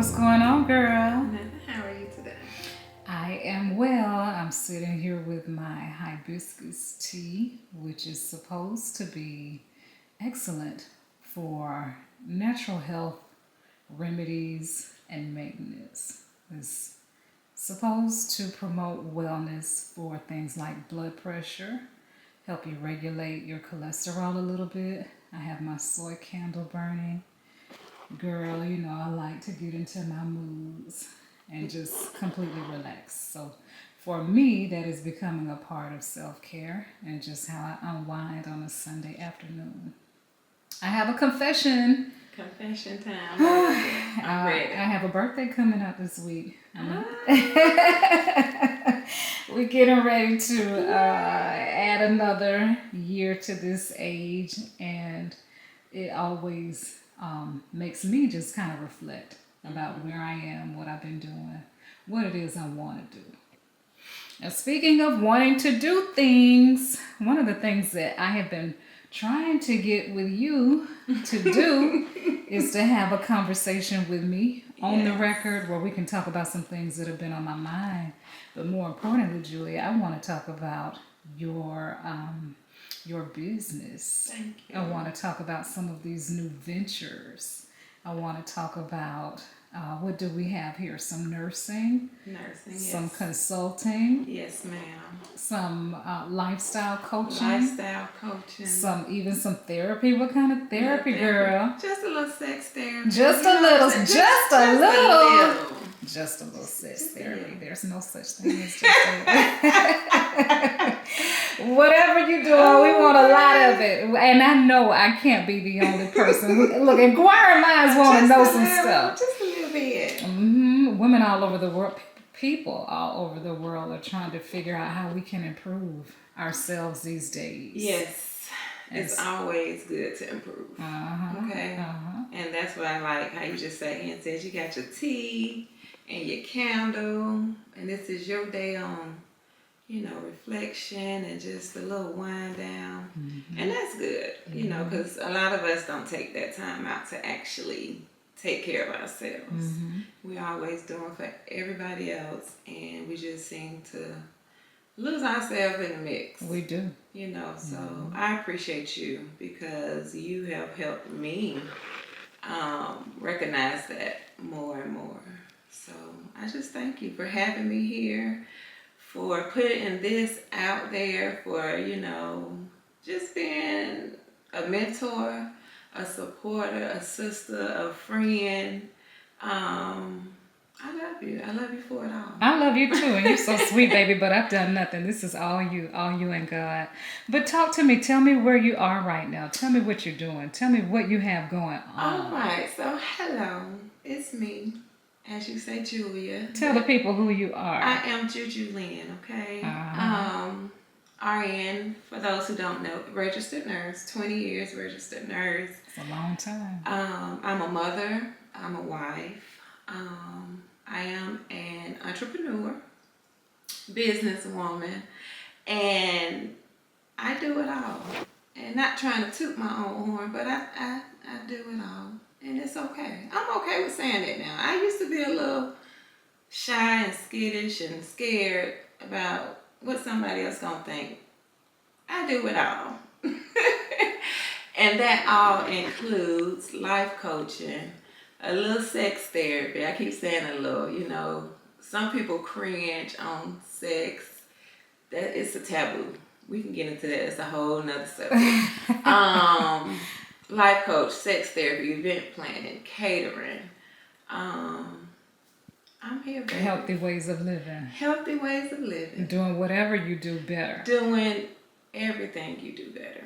What's going on, girl? Nothing. How are you today? I am well. I'm sitting here with my hibiscus tea, which is supposed to be excellent for natural health remedies and maintenance. It's supposed to promote wellness for things like blood pressure, help you regulate your cholesterol a little bit. I have my soy candle burning. Girl, you know, I like to get into my moods and just completely relax. So for me, that is becoming a part of self-care and just how I unwind on a Sunday afternoon. I have a confession. Confession time. What is it? I'm ready. I have a birthday coming up this week. Ah. We're getting ready to add another year to this age, and it always makes me just kind of reflect about where I am, what I've been doing, what it is I want to do. Now, speaking of wanting to do things, one of the things that I have been trying to get with you to do is to have a conversation with me on the record where we can talk about some things that have been on my mind. But more importantly, Julia, I want to talk about your business. Thank you. I want to talk about some of these new ventures. I want to talk about what do we have here? Some nursing, some consulting, yes, ma'am, some lifestyle coaching, even some therapy. What kind of therapy, girl? Just a little sex therapy. Just a little sex therapy. There's no such thing as just a whatever you do, we want a lot of it. And I know I can't be the only person. Look, inquiring minds want to know some stuff. Just a little bit. Women all over the world, people all over the world are trying to figure out how we can improve ourselves these days. Yes. It's always good to improve. Okay. And that's why I like how you just sat here and said you got your tea and your candle, and this is your day on, reflection and just a little wind down. And that's good, because a lot of us don't take that time out to actually take care of ourselves. We're always doing for everybody else, and we just seem to lose ourselves in the mix. We do. So I appreciate you because you have helped me recognize that more and more. So I just thank you for having me here, for putting this out there, for, just being a mentor, a supporter, a sister, a friend. I love you. I love you for it all. I love you too, and you're so sweet, baby, but I've done nothing. This is all you and God. But talk to me. Tell me where you are right now. Tell me what you're doing. Tell me what you have going on. All right. So, hello. It's me. As you say, Julia. Tell the people who you are. I am JuJu Lynn, okay? RN, for those who don't know, registered nurse, 20 years registered nurse. It's a long time. I'm a mother. I'm a wife. I am an entrepreneur, businesswoman, and I do it all. And not trying to toot my own horn, but I do it all. And it's okay. I'm okay with saying that now. I used to be a little shy and skittish and scared about what somebody else gonna think. I do it all. And that all includes life coaching, a little sex therapy. I keep saying a little, some people cringe on sex. That is a taboo. We can get into that. It's a whole nother subject. Life coach, sex therapy, event planning, catering. I'm here, baby. Healthy ways of living. Healthy ways of living. Doing whatever you do better. Doing everything you do better.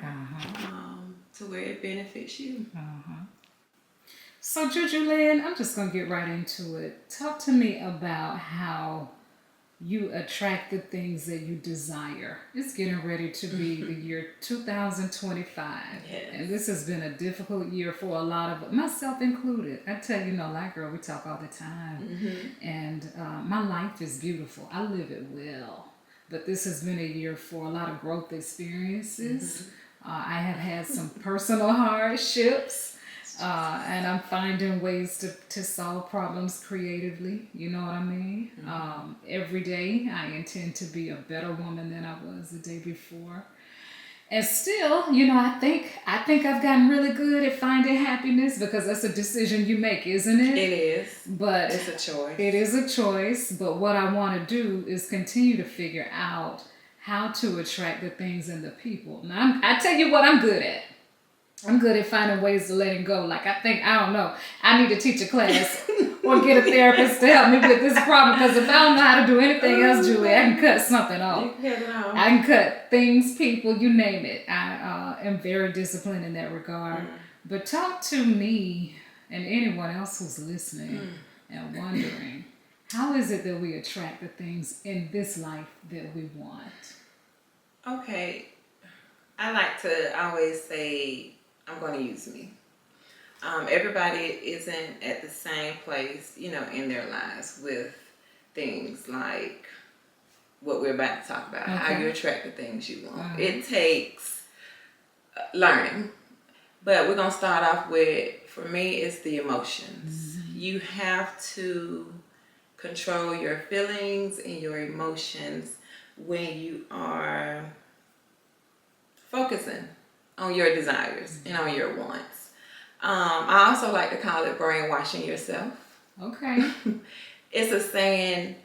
To where it benefits you. So, JuJu Lynn, I'm just going to get right into it. Talk to me about how you attract the things that you desire. It's getting ready to be the year 2025. Yes. And this has been a difficult year for a lot of, myself included. I tell you, like girl, we talk all the time. And my life is beautiful. I live it well. But this has been a year for a lot of growth experiences. I have had some personal hardships. And I'm finding ways to solve problems creatively. You know what I mean? Every day I intend to be a better woman than I was the day before. And still, I think I've gotten really good at finding happiness because that's a decision you make, isn't it? It is. But It's a choice. it is a choice. But what I want to do is continue to figure out how to attract the things and the people. Now, I tell you what I'm good at. I'm good at finding ways to letting go. Like, I don't know, I need to teach a class or get a therapist to help me with this problem, because if I don't know how to do anything else, Julie, I can cut something off. You can cut it off. I can cut things, people, you name it. I am very disciplined in that regard. But talk to me and anyone else who's listening and wondering, how is it that we attract the things in this life that we want? Okay, I like to always say, I'm going to use me. Everybody isn't at the same place, in their lives with things like what we're about to talk about, how you attract the things you want. It takes learning, but we're going to start off with, for me, it's the emotions. You have to control your feelings and your emotions when you are focusing on your desires and on your wants. I also like to call it brainwashing yourself. Okay. It's a saying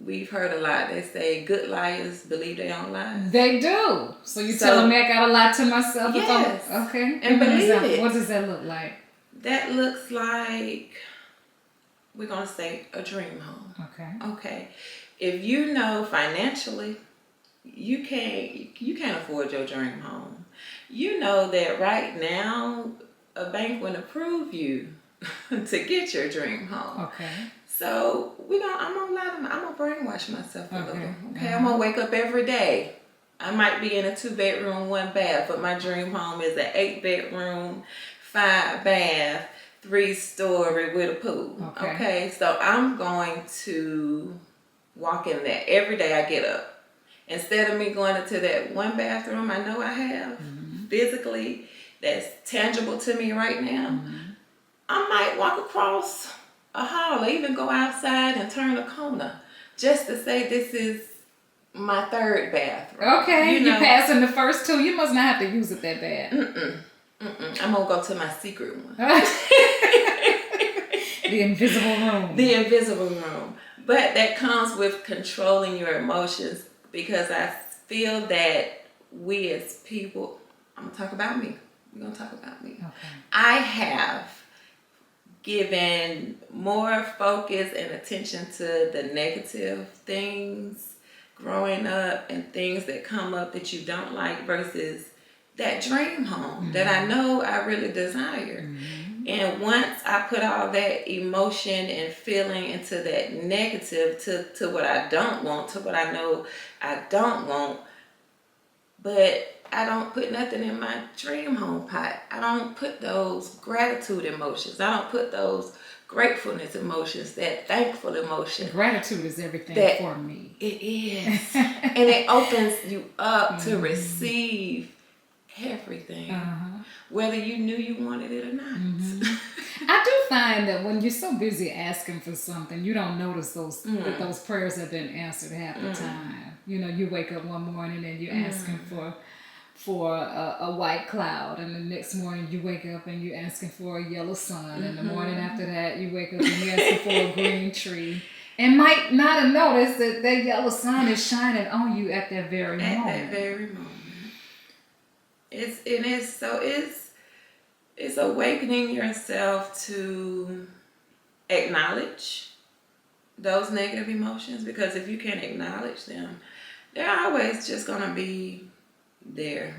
we've heard a lot. They say good liars believe their own lies. They do. So you're telling me I gotta lie to myself? Yes. Okay. And believe it. What does that look like? That looks like, we're going to say, a dream home. Okay. If you know financially you can't afford your dream home, you know that right now a bank wouldn't approve you to get your dream home. Okay. So I'm gonna brainwash myself a little. Okay. I'm gonna wake up every day. I might be in a 2-bedroom, 1 bath, but my dream home is an 8-bedroom, 5 bath, 3-story with a pool. Okay. So I'm going to walk in there every day I get up. Instead of me going into that 1 bathroom I know I have physically, that's tangible to me right now, I might walk across a hall or even go outside and turn a corner just to say this is my 3rd bathroom. Okay, you're passing the first 2. You must not have to use it that bad. I'm going to go to my secret one. The invisible room. The invisible room. But that comes with controlling your emotions, because I feel that we as people, I'm going to talk about me. We're going to talk about me. Okay. I have given more focus and attention to the negative things growing up and things that come up that you don't like versus that dream home that I know I really desire. And once I put all that emotion and feeling into that negative, to what I don't want, to what I know I don't want, but I don't put nothing in my dream home pot. I don't put those gratitude emotions. I don't put those gratefulness emotions, that thankful emotion. Gratitude is everything for me. It is. And it opens you up to receive everything, whether you knew you wanted it or not. I do find that when you're so busy asking for something, you don't notice that those prayers have been answered half the time. You wake up one morning and you're asking for a white cloud, and the next morning you wake up and you're asking for a yellow sun, and the morning after that you wake up and you're asking for a green tree, and might not have noticed that yellow sun is shining on you at that very moment. At that very moment. It's awakening yourself to acknowledge those negative emotions, because if you can't acknowledge them, they're always just gonna be there.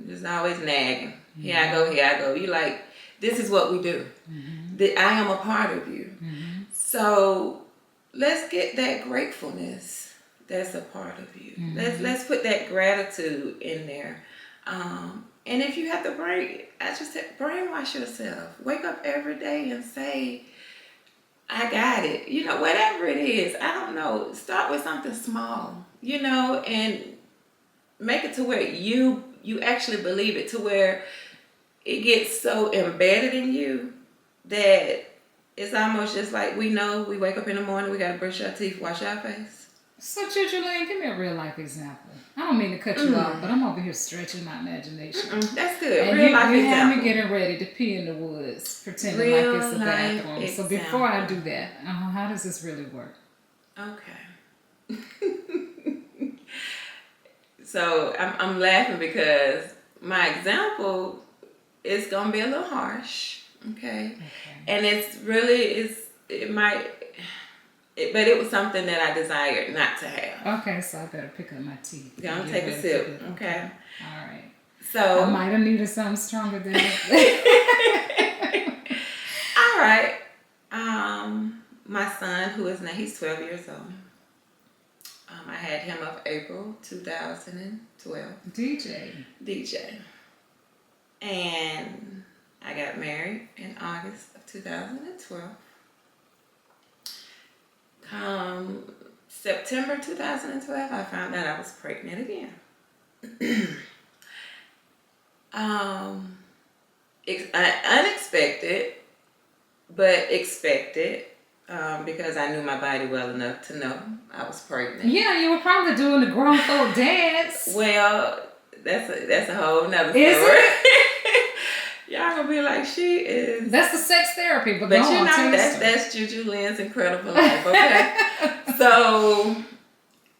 Just always nagging. Here I go. You like, this is what we do. I am a part of you. So let's get that gratefulness that's a part of you. Let's put that gratitude in there. And if you have to brainwash yourself. Wake up every day and say, I got it. Whatever it is. I don't know. Start with something small, and make it to where you actually believe it, to where it gets so embedded in you that it's almost just like we know we wake up in the morning, we gotta brush our teeth, wash our face. So, JuJu Lynn, give me a real life example. I don't mean to cut you off, but I'm over here stretching my imagination. That's good. And Real life you example. have me getting ready to pee in the woods, pretending Real like it's a life bathroom. So before I example. do that, how does this really work? Okay. So I'm laughing because my example is gonna be a little harsh. Okay. And but it was something that I desired not to have. Okay, so I better pick up my tea. Gonna take a sip. Okay. All right. So I might have needed something stronger than that. all right. My son, who is now, he's 12 years old. I had him of April 2012. DJ. And I got married in August of 2012. Come September 2012, I found out I was pregnant again. Unexpected, but expected, because I knew my body well enough to know I was pregnant. Yeah, you were probably doing the grown folk dance. Well, that's a whole nother story. Is it? Y'all gonna be like, she is. That's the sex therapy, but you go on, know that's JuJu Lynn's incredible life. Okay. So,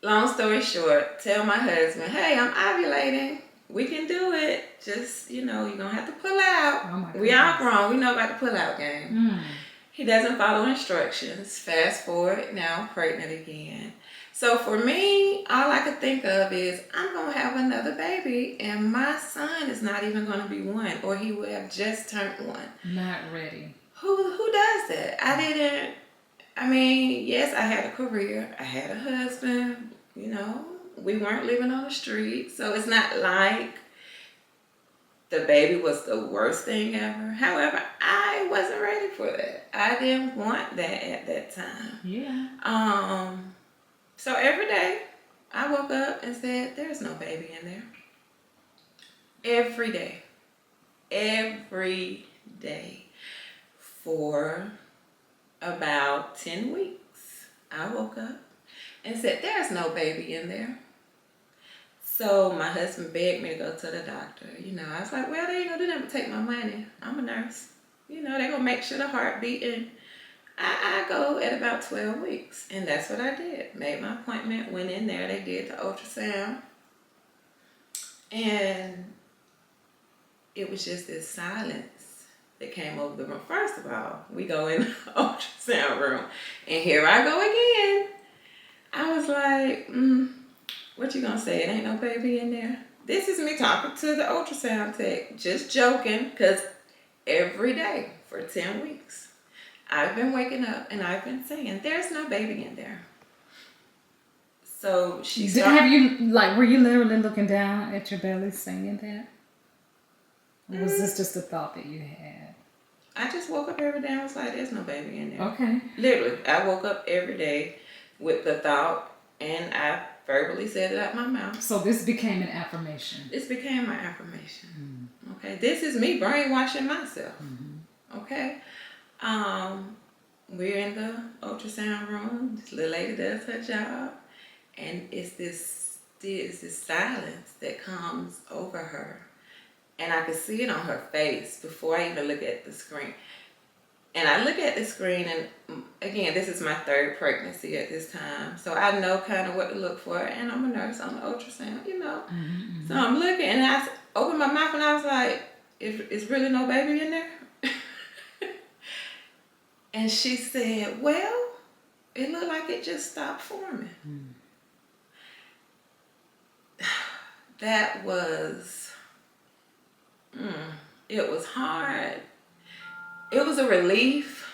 long story short, tell my husband, hey, I'm ovulating. We can do it. Just, you're gonna have to pull out. Oh my We all grown. We know about the pull out game. Mm. He doesn't follow instructions. Fast forward, now pregnant again. So for me, all I could think of is I'm going to have another baby and my son is not even going to be 1, or he will have just turned 1. Not ready. Who does that? Yes, I had a career. I had a husband. We weren't living on the street. So it's not like the baby was the worst thing ever. However, I wasn't ready for that. I didn't want that at that time. Yeah. So every day I woke up and said, there's no baby in there. Every day. Every day. For about 10 weeks, I woke up and said, there's no baby in there. So my husband begged me to go to the doctor. I was like, well, they ain't gonna do nothing but take my money. I'm a nurse. They're gonna make sure the heart beating. I go at about 12 weeks. And that's what I did. Made my appointment, went in there, they did the ultrasound. And it was just this silence that came over the room. First of all, we go in the ultrasound room. And here I go again. I was like, what you gonna say? It ain't no baby in there? This is me talking to the ultrasound tech, just joking, because every day for 10 weeks, I've been waking up and I've been saying, there's no baby in there. So she started. Were you literally looking down at your belly saying that? Or was this just a thought that you had? I just woke up every day and was like, there's no baby in there. Okay. Literally, I woke up every day with the thought and I verbally said it out my mouth. So this became an affirmation. This became my affirmation. Okay, this is me brainwashing myself. Okay. We're in the ultrasound room. This little lady does her job, and it's this silence that comes over her, and I could see it on her face before I even look at the screen. And I look at the screen, and again, this is my 3rd pregnancy at this time, so I know kind of what to look for. And I'm a nurse on the ultrasound, So I'm looking, and I opened my mouth, and I was like, "Is really no baby in there?" And she said, well, it looked like it just stopped forming. That was, it was hard. It was a relief,